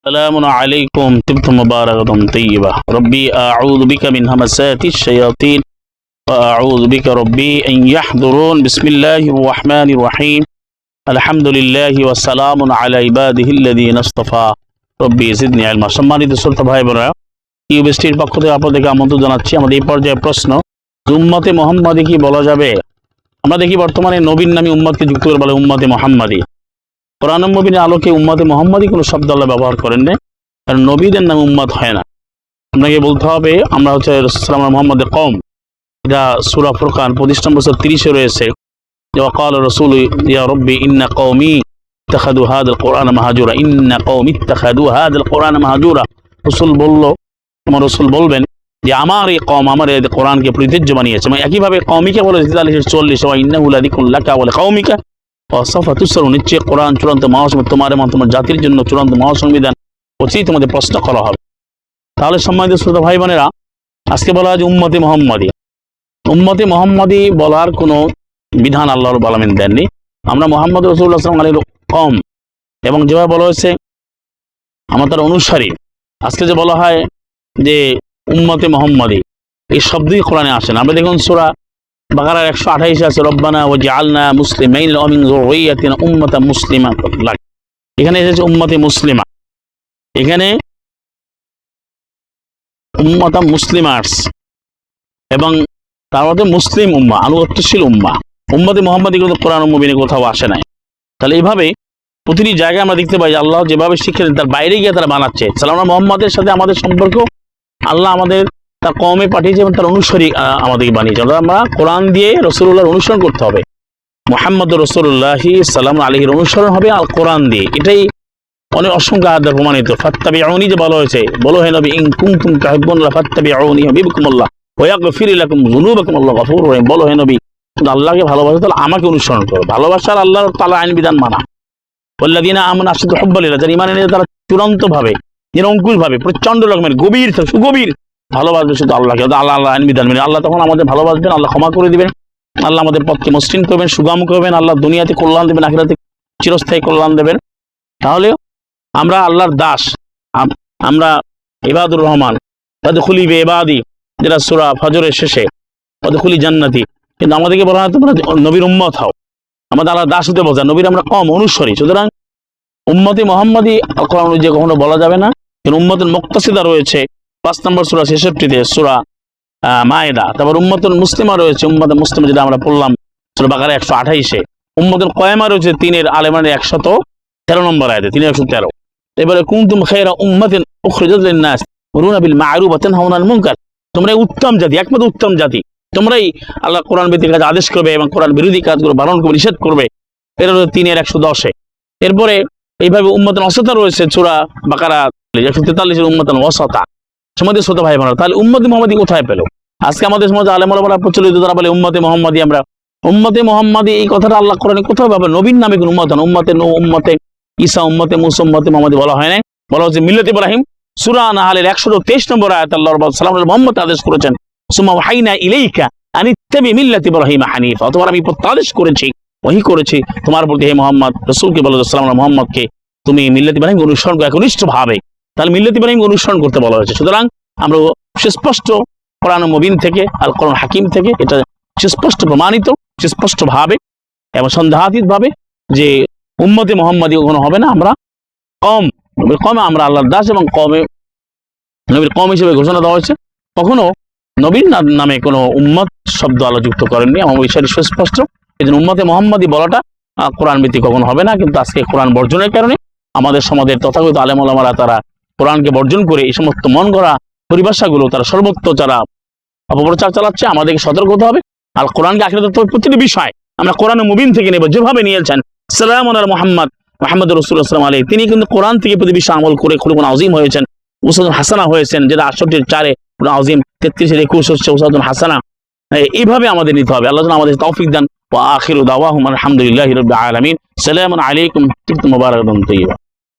السلام عليكم طبتم مباركة طيبة ربي أعوذ بك من همسات الشياطين وأعوذ بك ربي أن يحضرون بسم الله الرحمن الرحيم الحمد لله والسلام على عباده الذين اصطفى ربي زدني علما। সম্মানিত শ্রোতা ভাই বোনেরা, ইউবিএসটির পক্ষ থেকে আপনাদেরকে আমন্ত্রণ জানাচ্ছি। আমাদের এই পর্যায়ে প্রশ্ন, উম্মতে মুহাম্মাদি কি বলা যাবে? আমরা দেখি বর্তমানে নবীন নামী উম্মতকে যুক্ত করে বলে উম্মতে মুহাম্মাদি। কোরআন মুবিনের আলোকে উম্মতে মুহাম্মাদি কোনো শব্দ আল্লাহ ব্যবহার করেন না, কারণ নবীদের নামে উম্মত হয় না। আপনাকে বলতে হবে আমরা হচ্ছে রাসূলুল্লাহ মুহাম্মাদের কওম। এটা সূরা ফুরকান 25 নম্বর 30 রয়েছে, যে ওয়াকাল রাসূল ইয়া রাব্বি ইন্না কওমি ইত্তাখাযু হাযাল কোরআন মাহজুরা ইন্না কওমি ইত্তাখাযু হাযাল কোরআন মাহজুরা। রাসূল বলল, আমার রাসূল বলবেন যে আমার এই কওম আমার এই কোরআনকে পরিত্যাজ্য বানিয়েছে। মানে একইভাবে কওমিকে বলে 43 ওয়া ইন্নাহু লাযিকরুন লাকা ওয়া লিকাওমিকা ওয়া তুসরু, নিশ্চয় কোরআন চূড়ান্ত মহাসংবিধান, তোমার এবং তোমার জাতির জন্য চূড়ান্ত মহাসংবিধান, অচিরেই তোমাদের প্রশ্ন করা হবে। তাহলে সম্মানিত শ্রোতা ভাই বোনেরা, আজকে বলা হয় যে উম্মতে মুহাম্মাদি। উম্মতে মুহাম্মাদি বলার কোনো বিধান আল্লাহ রাব্বুল আলামিন দেননি। আমরা মুহাম্মদ রাসূলুল্লাহ সাল্লাল্লাহু আলাইহি ওয়াসাল্লাম কওম, এবং যেভাবে বলা হয়েছে আমরা তার অনুসারী। আজকে যে বলা হয় যে উম্মতে মুহাম্মাদি, এই শব্দই কোরআনে আসে না। আমরা দেখুন সূরা বাকারার 128 আছে, রব্বানা ওয়াজআলনা মুসলিমাইন ওয়া মিন যুররিয়াতিনা উম্মাতান মুসলিমাতান লাক। এখানে এসেছে উম্মতে মুসলিমা, এখানে উম্মাতান মুসলিমাস, এবং তার মধ্যে মুসলিম উম্মাহ, আনুগত্যশীল উম্মাহ। উম্মতে মুহাম্মাদি কিন্তু কোরআন মুবিনে কোথাও আসে নাই। তাহলে এইভাবে প্রতিটি জায়গায় আমরা দেখতে পাই যে আল্লাহ যেভাবে শিক্ষা দেন তার বাইরে গিয়ে তারা বানাচ্ছে। সাল্লাল্লাহু মুহাম্মাদের সাথে আমাদের সম্পর্ক, আল্লাহ আমাদের তার কওমে পাঠিয়েছে এবং তার অনুসারী আমাদেরকে বানিয়েছে। আমরা কোরআন দিয়ে রাসূলুল্লাহর অনুসরণ করতে হবে। মুহাম্মদুর রাসূলুল্লাহি সাল্লাল্লাহু আলাইহি অনুসরণ হবে আল কোরআন দিয়ে। এটাই অনেক অসংখ্য আয়াত দ্বারা প্রমাণিত। ফাত্তাবিউনি যে বলা হয়েছে, বলো হে নবী ইন কুনতুম তুহিব্বুনা ফাত্তাবিউনি ইউহিব্বুকুমুল্লাহ ওয়া ইয়াগফির লাকুম যুনুবাকুম আল্লাহু গফুরুর রহিম। বলো হে নবী, আল্লাহকে ভালোবাসো তাহলে আমাকে অনুসরণ করো। ভালোবাসার আল্লাহর তাআলা আইন বিধান মানা। ওয়াল্লাযিনা আমানু আশাদ্দু হুব্বান লিল্লাহ, যারা ঈমান এনেছে তারা চূড়ান্তভাবে, নিরঙ্কুশভাবে, প্রচণ্ড রকমের গভীর সুগভীর ভালোবাসবে শুধু আল্লাহকে। আল্লাহ আইন বিধান মেনে আল্লাহ তখন আমাদের ভালোবাসবেন, আল্লাহ ক্ষমা করে দিবেন, আল্লাহ আমাদের পথকে মসৃণ করবেন, সুগম করবেন, আল্লাহ দুনিয়াতে কল্যাণ দেবেন, আখিরাতে চিরস্থায়ী কল্যাণ দেবেন। তাহলে আমরা আল্লাহর দাস, আমরা ইবাদুর রহমান, ওয়াদখুলি বিইবাদি, যেটা সূরা ফজরের শেষে, ওয়াদখুলি জান্নাতি। কিন্তু আমাদেরকে বলা হয় তোমরা নবীর উম্মত হও। আমাদের আল্লাহর দাস হতে বোঝায়, নবীর আমরা কম অনুসারী। সুতরাং উম্মতে মুহাম্মাদি কোরআন অনুযায়ী কখনো বলা যাবে না। কিন্তু উম্মতুল মুক্তাসিদা রয়েছে 5 নম্বর সূরা 66-তে, সূরা মায়েদা। তারপর উম্মতুল মুসলিমা রয়েছে, উম্মতুল মুসলিমা যেটা আমরা পড়লাম সূরা বাকারা 128-এ। উম্মতুল কয়মা রয়েছে 3 আলে ইমরানের 113 নম্বর আয়াতে, 313। এবারে কুনতুম খায়রা উম্মাতিন উখরিজাত লিন-নাস তা'মুরুনা বিল মা'রুফ ওয়া তানহাউনা আনিল মুনকার। তোমরা উত্তম জাতি, একমাত্র উত্তম জাতি, তোমরাই আল্লাহ কোরআন ভিত্তিক কাজ আদেশ করবে এবং কোরআন বিরোধী কাজগুলো বারণ করবে, নিষেধ করবে। এটা হলো 3-110-এ। এরপরে এইভাবে উম্মতুল ওয়াসাতা রয়েছে সূরা বাকারা 143-এর উম্মতুল ওয়াসাতা। সমাজের শ্রোতা ভাই বোনেরা, তাহলে উম্মতে মুহাম্মাদি কোথায় পেল? আজকে আমাদের সমাজে আলেম ওলামারা প্রচলিত, তারা বলে উম্মতে মুহাম্মাদি। আমরা উম্মতে মুহাম্মাদি এই কথাটা আল্লাহ কোরআনে কোথাও পাবে? নবীর নামে কোন উম্মত না। উম্মতে নূহ, উম্মতে ঈসা, উম্মতে মূসা, উম্মতে মুহাম্মাদি বলা হয় না। বলা হচ্ছে মিল্লাত ইব্রাহিম। সূরা নাহলের 123 নম্বর আয়াত আল্লাহ রাব্বুল সাল্লাল্লাহু মুহাম্মদ আদেশ করেছেন, সুম্মা ওয়াহাইনা ইলাইকা আন ইত্তাবি মিল্লাত ইব্রাহিম হানিফা। অতঃপর আমি প্রত্যাদেশ করেছি, ওহী করেছি তোমার প্রতি হে মুহাম্মদ, রাসূলকে বলো সাল্লাল্লাহু মুহাম্মদকে তুমি মিল্লাত ইব্রাহিম অনুসরণ করো একনিষ্ঠভাবে। তাহলে মিল্লাত ইব্রাহিম অনুসরণ করতে বলা হয়েছে। সুতরাং আমরা সুস্পষ্ট কোরআন মুবিন থেকে, আল কোরআন হাকিম থেকে এটা সুস্পষ্ট প্রমাণিত, সুস্পষ্ট ভাবে এবং সন্দেহাতীত ভাবে যে উম্মতে মুহাম্মাদি কখনো হবে না। আমরা কম, নবীর কমে আমরা আল্লাহর দাস, এবং কমে নবীর কম হিসেবে ঘোষণা দেওয়া হয়েছে। কখনো নবীর নামে কোনো উম্মত শব্দ আল্লাহ যুক্ত করেননি। আমার বিষয়টি সুস্পষ্ট। এই জন্য উম্মতে মুহাম্মাদি বলাটা কোরআন ভিত্তিক কখনো হবে না। কিন্তু আজকে কোরআন বর্জনের কারণে আমাদের সমাজের তথাগত আলেম ওলামারা তারা কোরআনকে বর্জন করে এই সমস্ত মন গড়া পরিভাষাগুলো তারা সর্বত্র যারা অপপ্রচার চালাচ্ছে। আমাদেরকে সতর্ক হতে হবে। আর কোরআনকে আখিরাতের প্রতিটি বিষয় আমরা কোরআন মুবিন থেকে নেব, যেভাবে নিয়েছেন সাল্লাল্লাহু আলা মুহাম্মদুর রাসূলুল্লাহ সাল্লাল্লাহু আলাইহি। তিনি কিন্তু কোরআন থেকে প্রতি বিষয় আমল করে খুলুকুন আযীম হয়েছেন, উসওয়াতুন হাসানা হয়েছেন, যেটা 68-4 আযীম, 33-21 হচ্ছে উসওয়াতুন হাসানা। এইভাবে আমাদের নিতে হবে। আল্লাহ যেন আমাদের তৌফিক দেন। ওয়া আখিরু দাওয়াহুম আলহামদুলিল্লাহি রাব্বিল আলামিন। সালামুন আলাইকুম, মুবারাকাতুন তাইয়্যিবা।